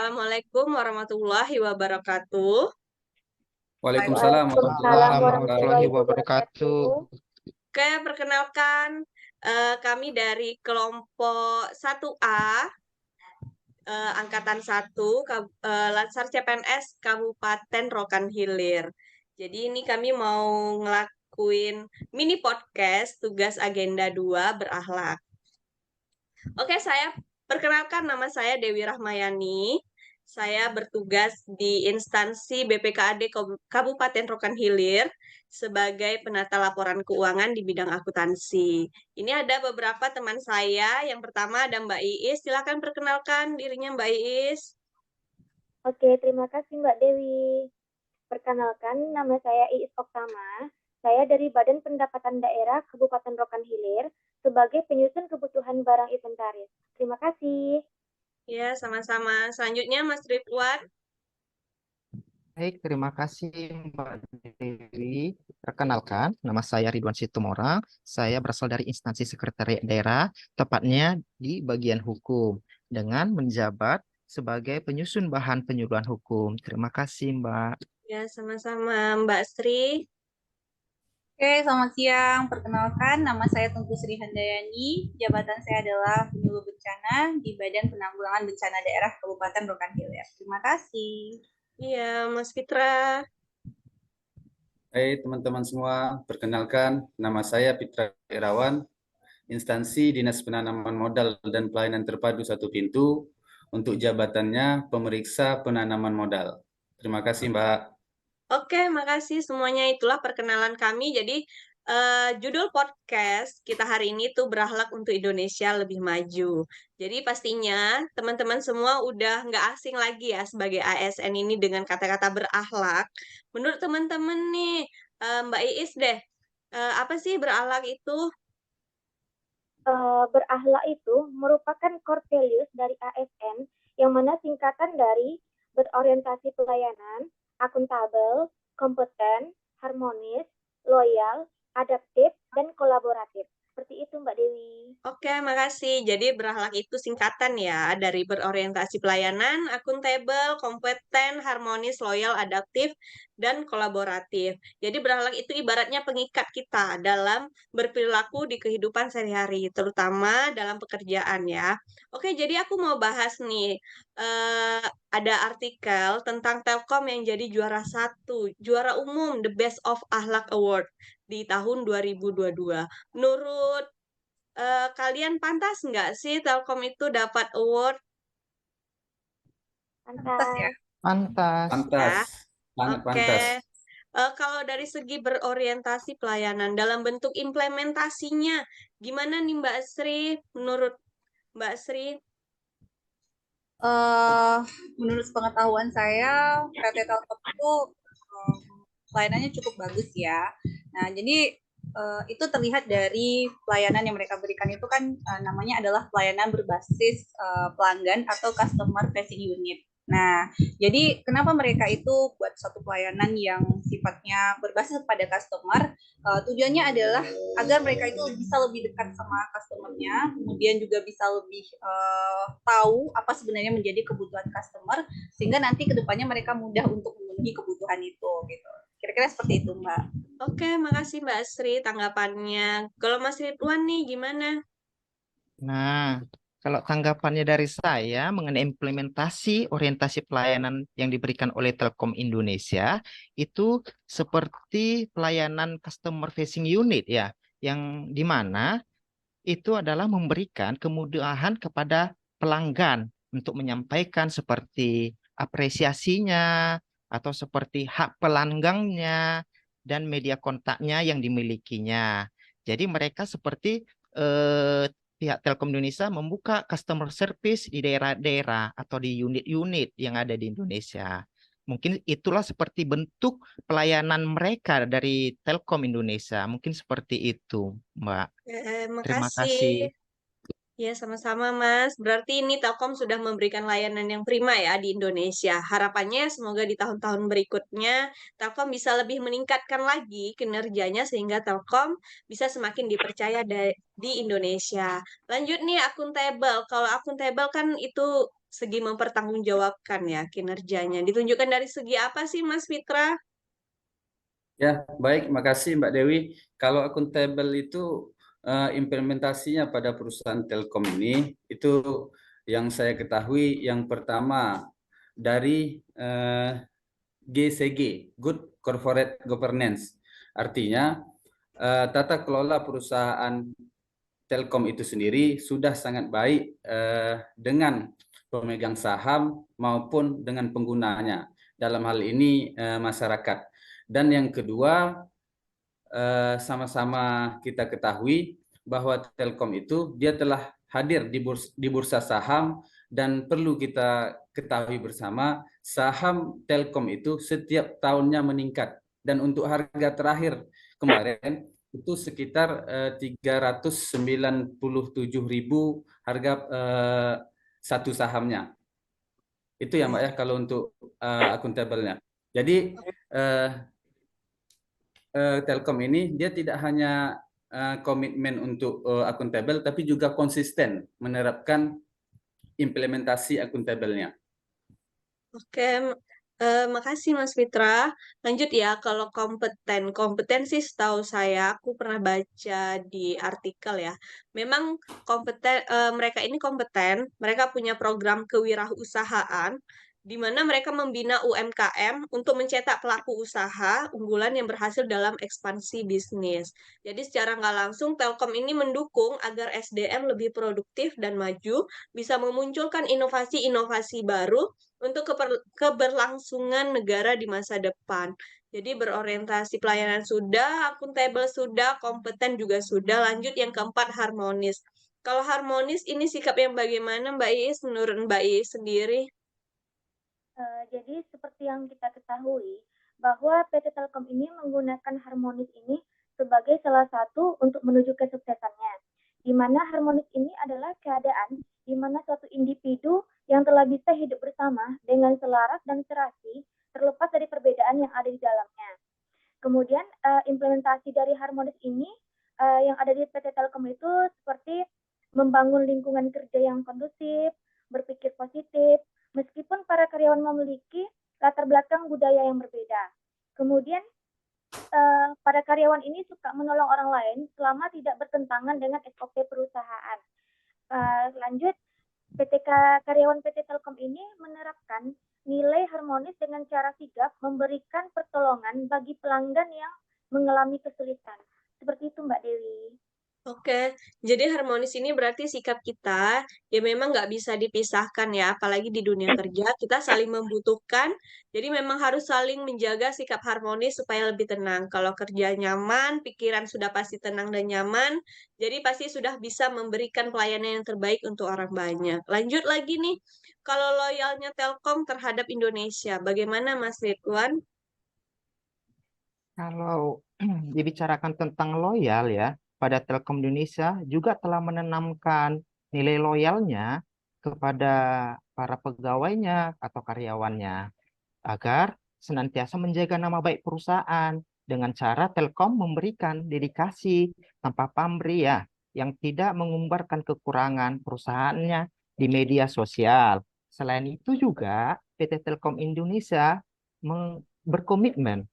Assalamualaikum warahmatullahi wabarakatuh. Waalaikumsalam warahmatullahi Waalaikumsalam wabarakatuh. warahmatullahi wabarakatuh. Oke, perkenalkan kami dari kelompok 1A, Angkatan 1, Latsar CPNS Kabupaten Rokan Hilir. Jadi ini kami mau ngelakuin mini podcast tugas agenda 2 berakhlak. Oke, saya perkenalkan, nama saya Dewi Rahmayani. Saya bertugas di instansi BPKAD Kabupaten Rokan Hilir sebagai penata laporan keuangan di bidang akuntansi. Ini ada beberapa teman saya. Yang pertama ada Mbak Iis. Silakan perkenalkan dirinya, Mbak Iis. Oke, terima kasih Mbak Dewi. Perkenalkan, nama saya Iis Oktama. Saya dari Badan Pendapatan Daerah Kabupaten Rokan Hilir sebagai penyusun kebutuhan barang inventaris. Terima kasih. Ya, sama-sama. Selanjutnya Mas Ridwan. Baik, terima kasih Mbak Dewi. Perkenalkan, nama saya Ridwan Situmorang. Saya berasal dari instansi sekretariat daerah, tepatnya di bagian hukum, dengan menjabat sebagai penyusun bahan penyuluhan hukum. Terima kasih, Mbak. Ya, sama-sama Mbak Sri. Oke, selamat siang. Perkenalkan, nama saya Tunggu Sri Handayani. Jabatan saya adalah penyuluh bencana di Badan Penanggulangan Bencana Daerah Kabupaten Rokan Hilir. Terima kasih. Iya, Mas Fitra. Hai teman-teman semua, perkenalkan nama saya Fitra Irawan, instansi Dinas Penanaman Modal dan Pelayanan Terpadu Satu Pintu, untuk jabatannya pemeriksa penanaman modal. Terima kasih Mbak. Oke, makasih semuanya. Itulah perkenalan kami. Jadi, judul podcast kita hari ini tuh berakhlak untuk Indonesia lebih maju. Jadi pastinya teman-teman semua udah nggak asing lagi ya sebagai ASN ini dengan kata-kata berakhlak. Menurut teman-teman nih, Mbak Iis deh, apa sih berakhlak itu? Berakhlak itu merupakan core values dari ASN yang mana singkatan dari berorientasi pelayanan, akuntabel, kompeten, harmonis, loyal, adaptif, dan kolaboratif. Seperti itu Mbak Dewi. Oke, makasih. Jadi berakhlak itu singkatan ya dari berorientasi pelayanan, akuntabel, kompeten, harmonis, loyal, adaptif, dan kolaboratif. Jadi berakhlak itu ibaratnya pengikat kita dalam berperilaku di kehidupan sehari-hari, terutama dalam pekerjaan ya. Oke, jadi aku mau bahas nih, ada artikel tentang Telkom yang jadi juara satu, juara umum The Best of Akhlak Award di tahun 2022. Menurut kalian pantas nggak sih Telkom itu dapat award Pantas ya. Pantas. Pantas, ya? sangat Oke. pantas. Kalau dari segi berorientasi pelayanan dalam bentuk implementasinya, gimana nih Mbak Sri? Menurut Mbak Sri? Menurut pengetahuan saya, PT Telkom itu pelayanannya cukup bagus ya. Nah, jadi itu terlihat dari pelayanan yang mereka berikan itu kan namanya adalah pelayanan berbasis pelanggan atau customer facing unit. Nah, jadi kenapa mereka itu buat suatu pelayanan yang sifatnya berbasis pada customer? Tujuannya adalah agar mereka itu bisa lebih dekat sama customernya, kemudian juga bisa lebih tahu apa sebenarnya menjadi kebutuhan customer, sehingga nanti kedepannya mereka mudah untuk memenuhi kebutuhan itu, gitu. Kira-kira seperti itu, Mbak. Oke, makasih Mbak Sri tanggapannya. Kalau Mas Ridwan nih gimana? Nah, kalau tanggapannya dari saya mengenai implementasi orientasi pelayanan yang diberikan oleh Telkom Indonesia, itu seperti pelayanan customer facing unit ya, yang di mana itu adalah memberikan kemudahan kepada pelanggan untuk menyampaikan seperti apresiasinya atau seperti hak pelanggangnya dan media kontaknya yang dimilikinya. Jadi mereka seperti pihak Telkom Indonesia membuka customer service di daerah-daerah atau di unit-unit yang ada di Indonesia. Mungkin itulah seperti bentuk pelayanan mereka dari Telkom Indonesia. Mungkin seperti itu, Mbak. Terima Makasih. kasih. Ya, sama-sama Mas. Berarti ini Telkom sudah memberikan layanan yang prima ya di Indonesia. Harapannya semoga di tahun-tahun berikutnya Telkom bisa lebih meningkatkan lagi kinerjanya sehingga Telkom bisa semakin dipercaya di Indonesia. Lanjut nih akuntabel. Kalau akuntabel kan itu segi mempertanggungjawabkan ya kinerjanya. Ditunjukkan dari segi apa sih Mas Fitra? Ya, baik, makasih Mbak Dewi. Kalau akuntabel itu implementasinya pada perusahaan Telkom ini, itu yang saya ketahui yang pertama dari GCG, Good Corporate Governance. Artinya tata kelola perusahaan Telkom itu sendiri sudah sangat baik dengan pemegang saham maupun dengan penggunanya. Dalam hal ini masyarakat. Dan yang kedua, sama-sama kita ketahui bahwa Telkom itu dia telah hadir di bursa saham, dan perlu kita ketahui bersama saham Telkom itu setiap tahunnya meningkat, dan untuk harga terakhir kemarin itu sekitar 397.000 harga satu sahamnya. Itu ya Mbak ya kalau untuk akuntabelnya. Jadi Telkom ini dia tidak hanya komitmen untuk akuntabel, tapi juga konsisten menerapkan implementasi akuntabelnya. Oke, makasih Mas Fitra. Lanjut ya, kalau kompetensi setahu saya, aku pernah baca di artikel ya. Memang mereka ini kompeten, mereka punya program kewirausahaan, di mana mereka membina UMKM untuk mencetak pelaku usaha unggulan yang berhasil dalam ekspansi bisnis. Jadi secara nggak langsung, Telkom ini mendukung agar SDM lebih produktif dan maju, bisa memunculkan inovasi-inovasi baru untuk keberlangsungan negara di masa depan. Jadi berorientasi pelayanan sudah, akuntabel sudah, kompeten juga sudah. Lanjut yang keempat, harmonis. Kalau harmonis ini sikap yang bagaimana Mbak Iis menurut Mbak Iis sendiri? Jadi seperti yang kita ketahui bahwa PT Telkom ini menggunakan harmonis ini sebagai salah satu untuk menuju kesuksesannya. Di mana harmonis ini adalah keadaan di mana suatu individu yang telah bisa hidup bersama dengan selaras dan serasi terlepas dari perbedaan yang ada di dalamnya. Kemudian implementasi dari harmonis ini yang ada di PT Telkom itu seperti membangun lingkungan kerja yang kondusif, berpikir positif, meskipun para karyawan memiliki latar belakang budaya yang berbeda. Kemudian para karyawan ini suka menolong orang lain selama tidak bertentangan dengan SOP perusahaan. Lanjut, karyawan PT Telkom ini menerapkan nilai harmonis dengan cara sigap memberikan pertolongan bagi pelanggan yang mengalami kesulitan. Seperti itu Mbak Dewi. Oke, jadi harmonis ini berarti sikap kita ya memang nggak bisa dipisahkan ya, apalagi di dunia kerja kita saling membutuhkan, jadi memang harus saling menjaga sikap harmonis supaya lebih tenang. Kalau kerja nyaman, pikiran sudah pasti tenang dan nyaman, jadi pasti sudah bisa memberikan pelayanan yang terbaik untuk orang banyak. Lanjut lagi nih, kalau loyalnya Telkom terhadap Indonesia, bagaimana Mas Ridwan? Kalau dibicarakan tentang loyal ya, pada Telkom Indonesia juga telah menanamkan nilai loyalnya kepada para pegawainya atau karyawannya agar senantiasa menjaga nama baik perusahaan dengan cara Telkom memberikan dedikasi tanpa pamrih ya, yang tidak mengumbarkan kekurangan perusahaannya di media sosial. Selain itu juga PT Telkom Indonesia berkomitmen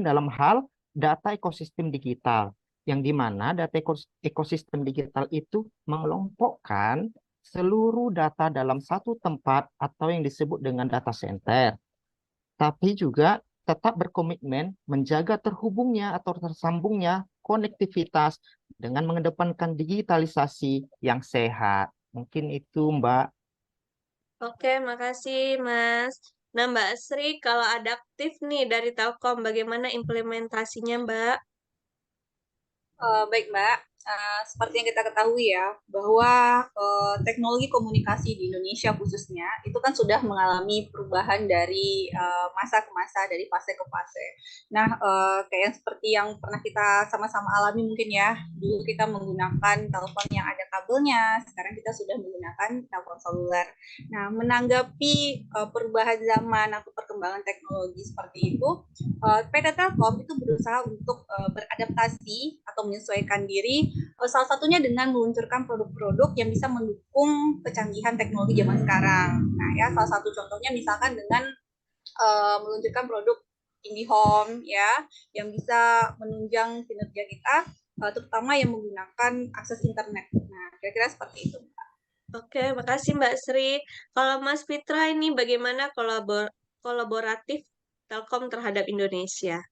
dalam hal data ekosistem digital, yang dimana data ekosistem digital itu mengelompokkan seluruh data dalam satu tempat atau yang disebut dengan data center, tapi juga tetap berkomitmen menjaga terhubungnya atau tersambungnya konektivitas dengan mengedepankan digitalisasi yang sehat. Mungkin itu, Mbak. Oke, makasih Mas. Nah, Mbak Sri, kalau adaptif nih dari Telkom, bagaimana implementasinya, Mbak? Baik Mbak, seperti yang kita ketahui ya, bahwa teknologi komunikasi di Indonesia khususnya itu kan sudah mengalami perubahan dari masa ke masa, dari fase ke fase. Nah, kayak seperti yang pernah kita sama-sama alami mungkin ya, dulu kita menggunakan telepon yang ada kabelnya, sekarang kita sudah menggunakan telepon seluler. Nah, menanggapi perubahan zaman atau perkembangan teknologi seperti itu, PT Telkom itu berusaha untuk beradaptasi atau menyesuaikan diri salah satunya dengan meluncurkan produk-produk yang bisa mendukung kecanggihan teknologi zaman sekarang. Nah ya, salah satu contohnya misalkan dengan meluncurkan produk IndiHome ya, yang bisa menunjang kinerja kita, terutama yang menggunakan akses internet. Nah, kira-kira seperti itu. Oke, makasih Mbak Sri. Kalau Mas Fitra ini bagaimana kolaboratif Telkom terhadap Indonesia?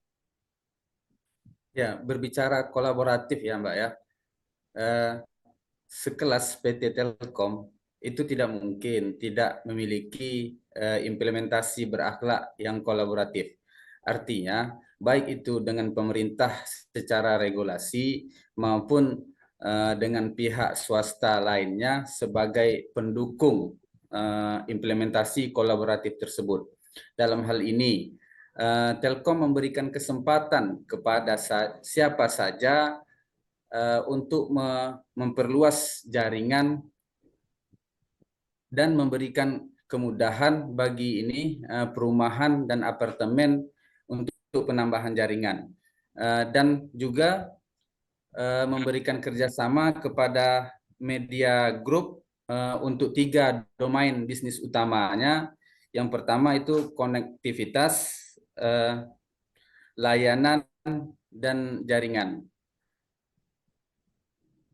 Ya, berbicara kolaboratif ya Mbak ya. Sekelas PT Telkom itu tidak mungkin tidak memiliki implementasi berakhlak yang kolaboratif. Artinya, baik itu dengan pemerintah secara regulasi maupun dengan pihak swasta lainnya sebagai pendukung implementasi kolaboratif tersebut. Dalam hal ini, Telkom memberikan kesempatan kepada siapa saja untuk memperluas jaringan dan memberikan kemudahan bagi ini perumahan dan apartemen untuk penambahan jaringan, dan juga memberikan kerjasama kepada media group untuk 3 domain bisnis utamanya. Yang pertama itu konektivitas, layanan, dan jaringan.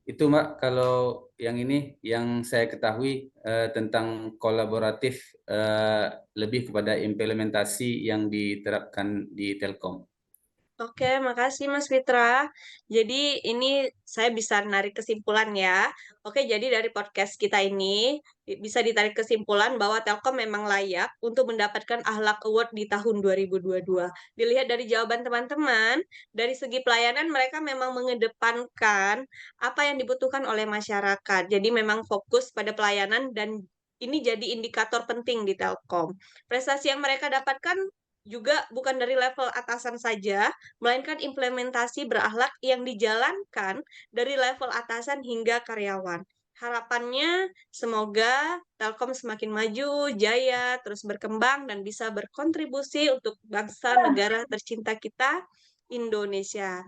Itu Mbak, kalau yang ini yang saya ketahui tentang kolaboratif, lebih kepada implementasi yang diterapkan di Telkom. Oke, makasih Mas Fitra. Jadi ini saya bisa narik kesimpulan ya. Oke, jadi dari podcast kita ini bisa ditarik kesimpulan bahwa Telkom memang layak untuk mendapatkan Akhlak Award di tahun 2022. Dilihat dari jawaban teman-teman, dari segi pelayanan mereka memang mengedepankan apa yang dibutuhkan oleh masyarakat. Jadi memang fokus pada pelayanan dan ini jadi indikator penting di Telkom. Prestasi yang mereka dapatkan juga bukan dari level atasan saja, melainkan implementasi berakhlak yang dijalankan dari level atasan hingga karyawan. Harapannya semoga Telkom semakin maju, jaya, terus berkembang, dan bisa berkontribusi untuk bangsa negara tercinta kita, Indonesia.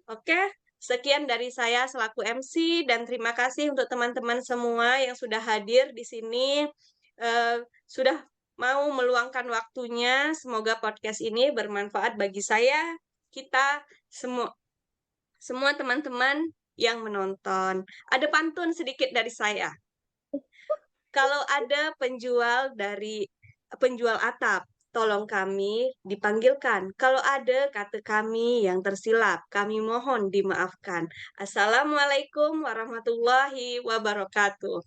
Oke, sekian dari saya selaku MC, dan terima kasih untuk teman-teman semua yang sudah hadir di sini, sudah mau meluangkan waktunya. Semoga podcast ini bermanfaat bagi saya, kita, semua teman-teman yang menonton. Ada pantun sedikit dari saya. Kalau ada penjual atap, tolong kami dipanggilkan. Kalau ada kata kami yang tersilap, kami mohon dimaafkan. Assalamualaikum warahmatullahi wabarakatuh.